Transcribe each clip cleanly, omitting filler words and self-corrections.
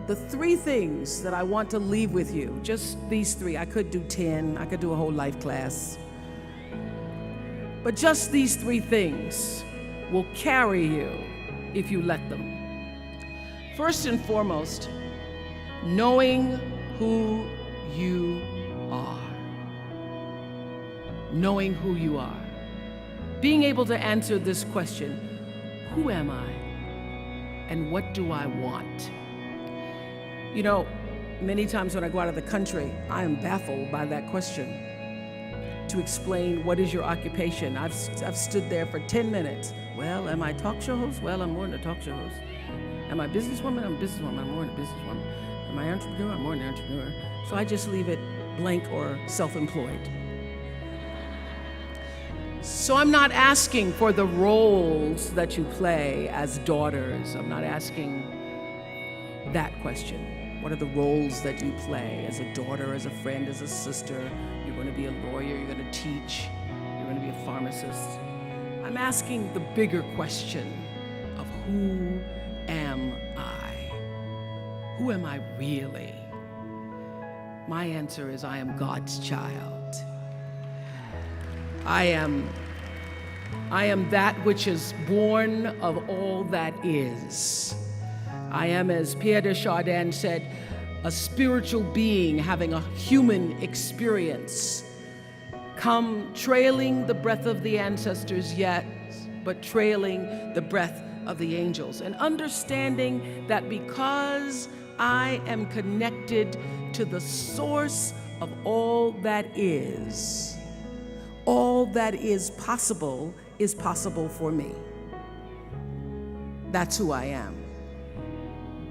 the 3 things that I want to leave with you, just these 3. I could do 10, I could do a whole life class. But just these 3 things will carry you if you let them. First and foremost, knowing who you are. Knowing who you are. Being able to answer this question, who am I and what do I want? You know, many times when I go out of the country, I am baffled by that question. To explain what is your occupation. I've stood there for 10 minutes. Well, am I a talk show host? Well, I'm more than a talk show host. Am I a businesswoman? I'm a businesswoman. I'm more than a businesswoman. Am I an entrepreneur? I'm more than an entrepreneur. So I just leave it blank or self-employed. So I'm not asking for the roles that you play as daughters. I'm not asking that question. What are the roles that you play as a daughter, as a friend, as a sister? You're going to be a lawyer, you're going to teach, you're going to be a pharmacist. I'm asking the bigger question of who am I? Who am I really? My answer is I am God's child. I am that which is born of all that is. I am, as Pierre de Chardin said, a spiritual being having a human experience. Come trailing the breath of the ancestors, yet, but trailing the breath of the angels. And understanding that because I am connected to the source of all that is possible for me. That's who I am.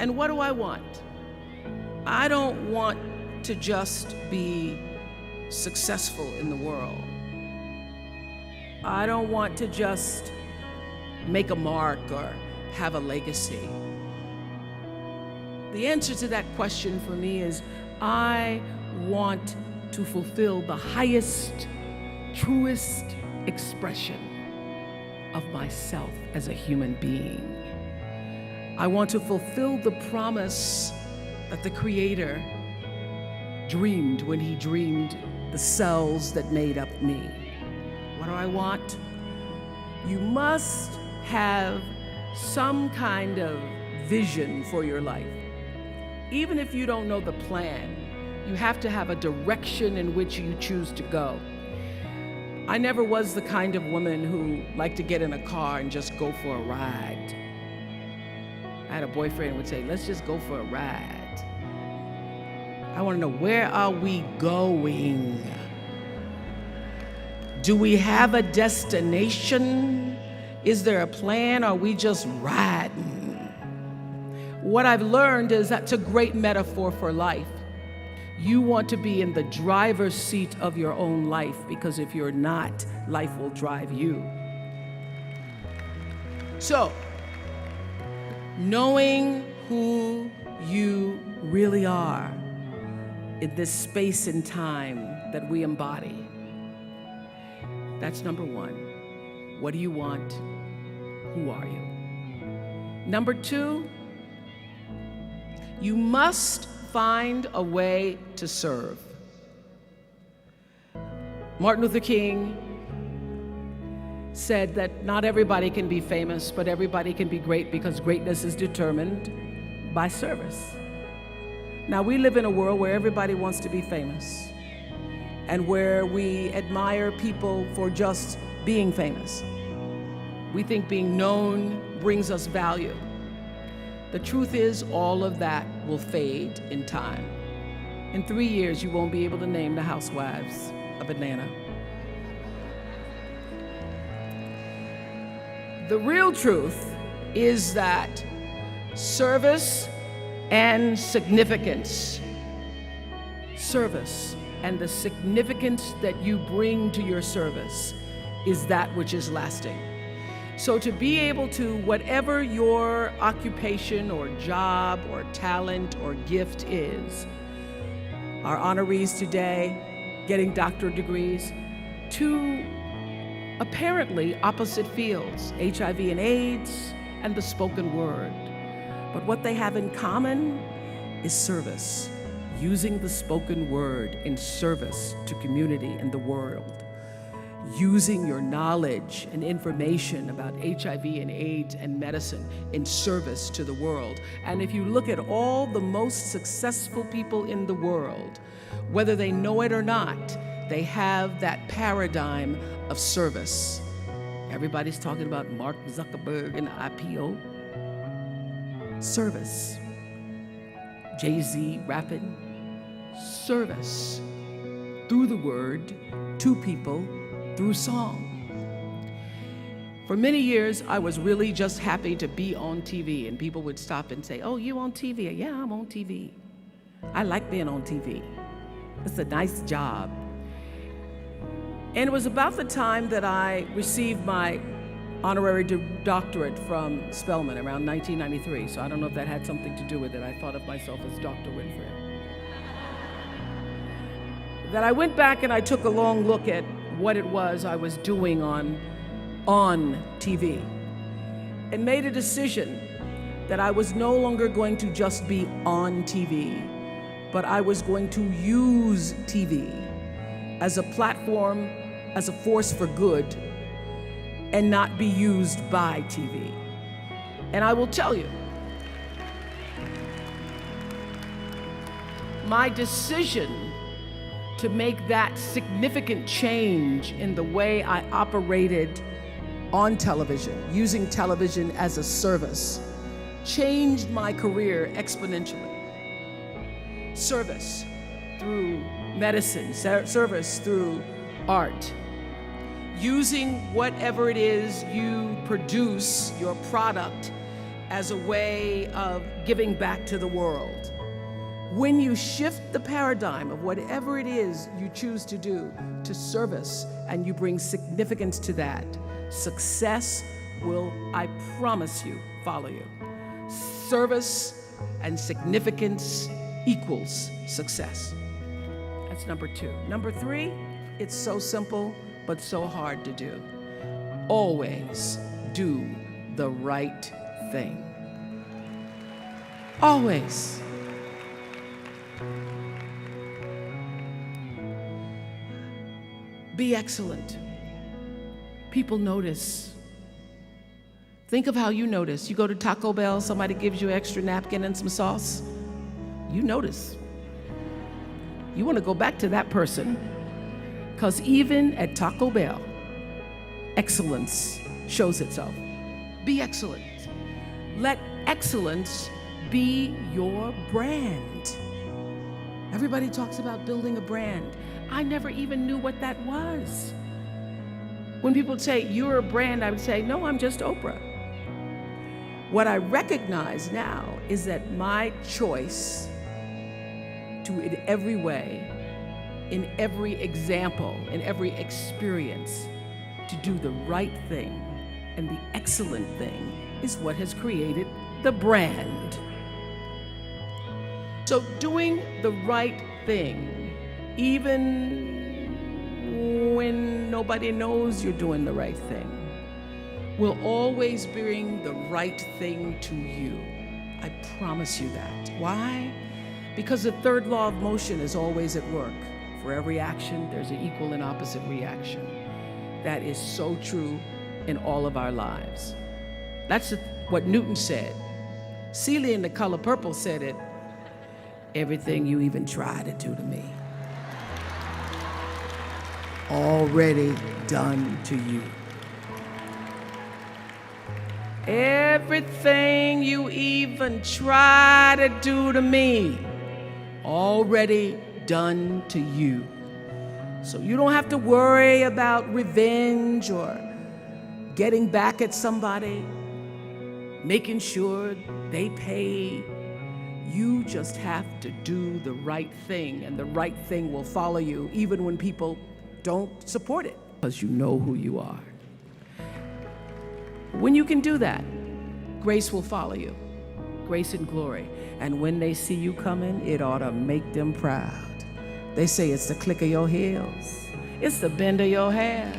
And what do I want? I don't want to just be successful in the world. I don't want to just make a mark or have a legacy. The answer to that question for me is I want to fulfill the highest, truest expression of myself as a human being. I want to fulfill the promise that the Creator dreamed when He dreamed the cells that made up me. What do I want? You must have some kind of vision for your life. Even if you don't know the plan, you have to have a direction in which you choose to go. I never was the kind of woman who liked to get in a car and just go for a ride. I had a boyfriend who would say, let's just go for a ride. I want to know, where are we going? Do we have a destination? Is there a plan? Or are we just riding? What I've learned is that's a great metaphor for life. You want to be in the driver's seat of your own life, because if you're not, life will drive you. So, knowing who you really are in this space and time that we embody, that's number 1. What do you want? Who are you? Number 2, you must find a way to serve. Martin Luther King said that not everybody can be famous, but everybody can be great, because greatness is determined by service. Now, we live in a world where everybody wants to be famous, and where we admire people for just being famous. We think being known brings us value. The truth is, all of that will fade in time. In 3 years, you won't be able to name the housewives of Atlanta. The real truth is that service and significance, service and the significance that you bring to your service is that which is lasting. So to be able to, whatever your occupation or job or talent or gift is, our honorees today getting doctorate degrees, to apparently opposite fields, HIV and AIDS and the spoken word. But what they have in common is service. Using the spoken word in service to community and the world. Using your knowledge and information about HIV and AIDS and medicine in service to the world. And if you look at all the most successful people in the world, whether they know it or not, they have that paradigm of service. Everybody's talking about Mark Zuckerberg and IPO. Service. Jay-Z rapping. Service. Through the word, to people, through song. For many years, I was really just happy to be on TV, and people would stop and say, "Oh, you on TV?" "Yeah, I'm on TV. I like being on TV. It's a nice job." And it was about the time that I received my honorary doctorate from Spelman around 1993, so I don't know if that had something to do with it. I thought of myself as Dr. Winfrey. That I went back and I took a long look at what it was I was doing on TV and made a decision that I was no longer going to just be on TV, but I was going to use TV as a platform, as a force for good, and not be used by TV. And I will tell you, my decision to make that significant change in the way I operated on television, using television as a service, changed my career exponentially. Service through medicine, service through art. Using whatever it is you produce, your product, as a way of giving back to the world. When you shift the paradigm of whatever it is you choose to do to service, and you bring significance to that, success will, I promise you, follow you. Service and significance equals success. That's number 2. Number 3, it's so simple, but so hard to do. Always do the right thing. Always. Be excellent. People notice. Think of how you notice. You go to Taco Bell, somebody gives you an extra napkin and some sauce. You notice. You want to go back to that person, because even at Taco Bell, excellence shows itself. Be excellent. Let excellence be your brand. Everybody talks about building a brand. I never even knew what that was. When people say, "You're a brand," I would say, "No, I'm just Oprah." What I recognize now is that my choice to, in every way, in every example, in every experience, to do the right thing and the excellent thing is what has created the brand. So doing the right thing, even when nobody knows you're doing the right thing, will always bring the right thing to you. I promise you that. Why? Because the third law of motion is always at work. For every action, there's an equal and opposite reaction. That is so true in all of our lives. That's what Newton said. Celia in The Color Purple said it. Everything you even try to do to me, already done to you. Everything you even try to do to me, already done to you. So you don't have to worry about revenge or getting back at somebody, making sure they pay. You just have to do the right thing, and the right thing will follow you even when people don't support it, because you know who you are. When you can do that, grace will follow you, grace and glory. And when they see you coming, it ought to make them proud. They say it's the click of your heels, it's the bend of your hair,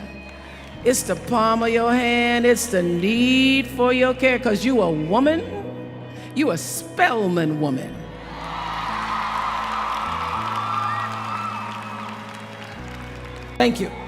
it's the palm of your hand, it's the need for your care, because you a woman, you a Spelman woman. Thank you.